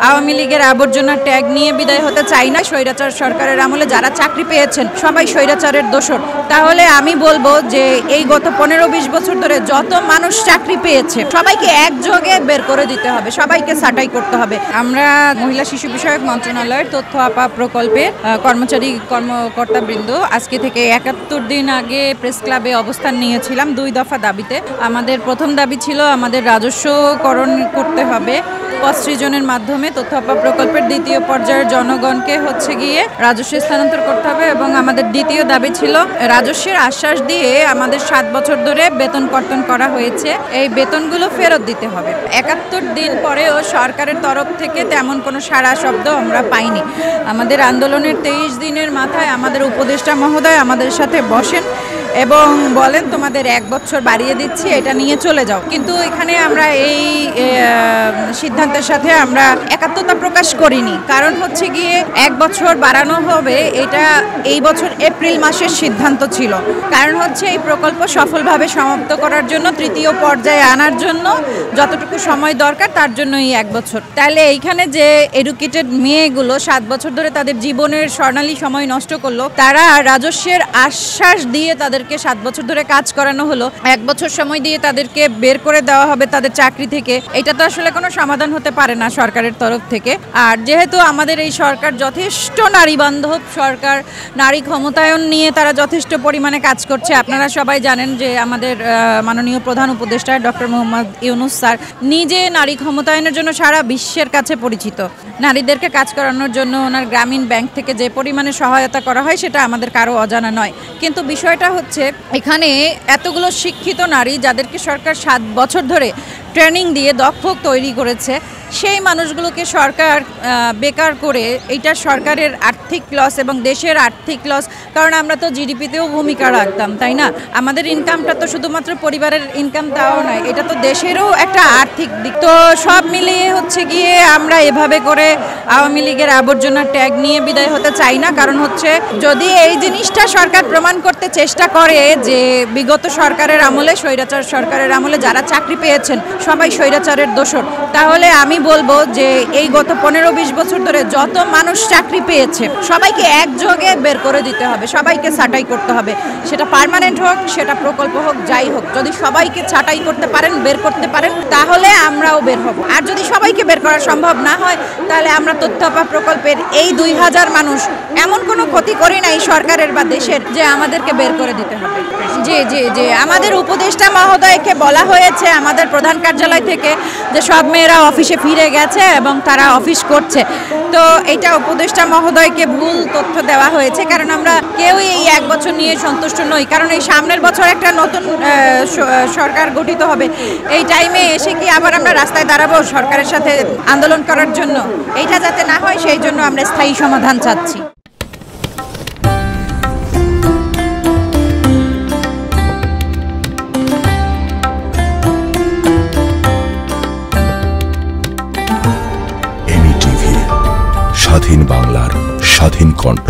আওয়ামী লীগের আবর্জনা ট্যাগ নিয়ে বিদায় হতে চাই না। স্বৈরাচার সরকারের আমলে যারা চাকরি পেয়েছেন সবাই স্বৈরাচারের দোসর। তাহলে আমি বলবো যে এই গত 15-20 বছর ধরে যত মানুষ চাকরি পেয়েছে সবাইকে একযোগে বের করে দিতে হবে, সবাইকে ছাঁটাই করতে হবে। আমরা মহিলা শিশু বিষয়ক মন্ত্রণালয়ের তথ্য আপা প্রকল্পের কর্মচারী কর্মকর্তাবৃন্দ আজকে থেকে 71 দিন আগে প্রেস ক্লাবে অবস্থান নিয়েছিলাম 2 দফা দাবিতে। আমাদের প্রথম দাবি ছিল আমাদের রাজস্বকরণ করতে হবে 35 জনের মাধ্যমে। তথ্য আপা প্রকল্পের দ্বিতীয় পর্যায়ের জনগণকে গিয়ে রাজস্ব স্থানান্তর করতে হবে এবং আমাদের দ্বিতীয় দাবি ছিল রাজস্বের আশ্বাস দিয়ে আমাদের 7 বছর ধরে বেতন কর্তন করা হয়েছে, এই বেতনগুলো ফেরত দিতে হবে। 71 দিন পরেও সরকারের তরফ থেকে তেমন কোনো সাড়া শব্দ আমরা পাইনি। আমাদের আন্দোলনের 23 দিনের মাথায় আমাদের উপদেষ্টা মহোদয় আমাদের সাথে বসেন এবং বলেন তোমাদের 1 বছর বাড়িয়ে দিচ্ছি, এটা নিয়ে চলে যাও। কিন্তু এখানে আমরা এই সিদ্ধান্তের সাথে আমরা একাত্মতা প্রকাশ করিনি, কারণ গিয়ে 1 বছর বাড়ানো হবে এটা এই বছর এপ্রিল মাসের সিদ্ধান্ত ছিল। কারণ এই প্রকল্প সফলভাবে সমাপ্ত করার জন্য তৃতীয় পর্যায়ে আনার জন্য যতটুকু সময় দরকার তার জন্য এই 1 বছর। তাহলে এইখানে যে এডুকেটেড মেয়েগুলো 7 বছর ধরে তাদের জীবনের স্বর্ণালী সময় নষ্ট করলো, তারা রাজস্বের আশ্বাস দিয়ে তাদেরকে 7 বছর ধরে কাজ করানো হলো, 1 বছর সময় দিয়ে তাদেরকে বের করে দেওয়া হবে তাদের চাকরি থেকে। এটা তো আসলে কোনো সমাধান হতে পারে না সরকারের তরফ থেকে। আর যেহেতু আমাদের এই সরকার যথেষ্ট নারী বান্ধব সরকার, নারী ক্ষমতায়ন নিয়ে তারা যথেষ্ট পরিমাণে কাজ করছে। আপনারা সবাই জানেন যে আমাদের মাননীয় প্রধান উপদেষ্টা ডক্টর মোহাম্মদ ইউনূস স্যার নিজে নারী ক্ষমতায়নের জন্য সারা বিশ্বের কাছে পরিচিত। নারীদেরকে কাজ করানোর জন্য ওনার গ্রামীণ ব্যাংক থেকে যে পরিমাণে সহায়তা করা হয় সেটা আমাদের কারো অজানা নয়। কিন্তু বিষয়টা এখানে এতগুলো শিক্ষিত নারী যাদেরকে সরকার 7 বছর ধরে ট্রেনিং দিয়ে দক্ষ তৈরি করেছে, সেই মানুষগুলোকে সরকার বেকার করে এটা সরকারের আর্থিক লস এবং দেশের আর্থিক লস। কারণ আমরা তো জিডিপিতেও ভূমিকা রাখতাম, তাই না? আমাদের ইনকামটা তো শুধুমাত্র পরিবারের ইনকাম তাও নয়, এটা তো দেশেরও একটা আর্থিক দিক। তো সব মিলিয়ে গিয়ে আমরা এভাবে করে আওয়ামী লীগের আবর্জনা ট্যাগ নিয়ে বিদায় হতে চাই না। কারণ যদি এই জিনিসটা সরকার প্রমাণ করতে চেষ্টা করে যে বিগত সরকারের আমলে, স্বৈরাচার সরকারের আমলে যারা চাকরি পেয়েছেন সবাই স্বৈরাচারের দোসর, তাহলে আমি বলবো যে এই গত 15-20 বছর ধরে যত মানুষ চাকরি পেয়েছে সবাইকে একযোগে বের করে দিতে হবে, সবাইকে ছাঁটাই করতে হবে। সেটা পার্মানেন্ট হোক, সেটা প্রকল্প হোক, যাই হোক, যদি সবাইকে ছাঁটাই করতে পারেন, বের করতে পারেন, তাহলে আমরাও বের হব। আর যদি সবাইকে বের করা সম্ভব না হয়, তাহলে আমরা তথ্য আপা প্রকল্পের এই 2000 মানুষ এমন কোনো ক্ষতি করি নাই সরকারের বা দেশের যে আমাদেরকে বের করে দিতে হবে। জি জি জি, আমাদের উপদেষ্টা মহোদয়কে বলা হয়েছে আমাদের প্রধান কার্যালয় থেকে যে সব মেয়েরা অফিসে ফিরে গেছে এবং তারা অফিস করছে। তো এটা উপদেষ্টা মহোদয়কে ভুল তথ্য দেওয়া হয়েছে, কারণ আমরা কেউই এই 1 বছর নিয়ে সন্তুষ্ট নই। কারণ এই সামনের বছর একটা নতুন সরকার গঠিত হবে, এই টাইমে এসে কি আবার আমরা রাস্তায় দাঁড়াবো সরকারের সাথে আন্দোলন করার জন্য? এইটা যাতে না হয় সেই জন্য আমরা স্থায়ী সমাধান চাচ্ছি। স্বাধীন বাংলার স্বাধীন কণ্ঠ।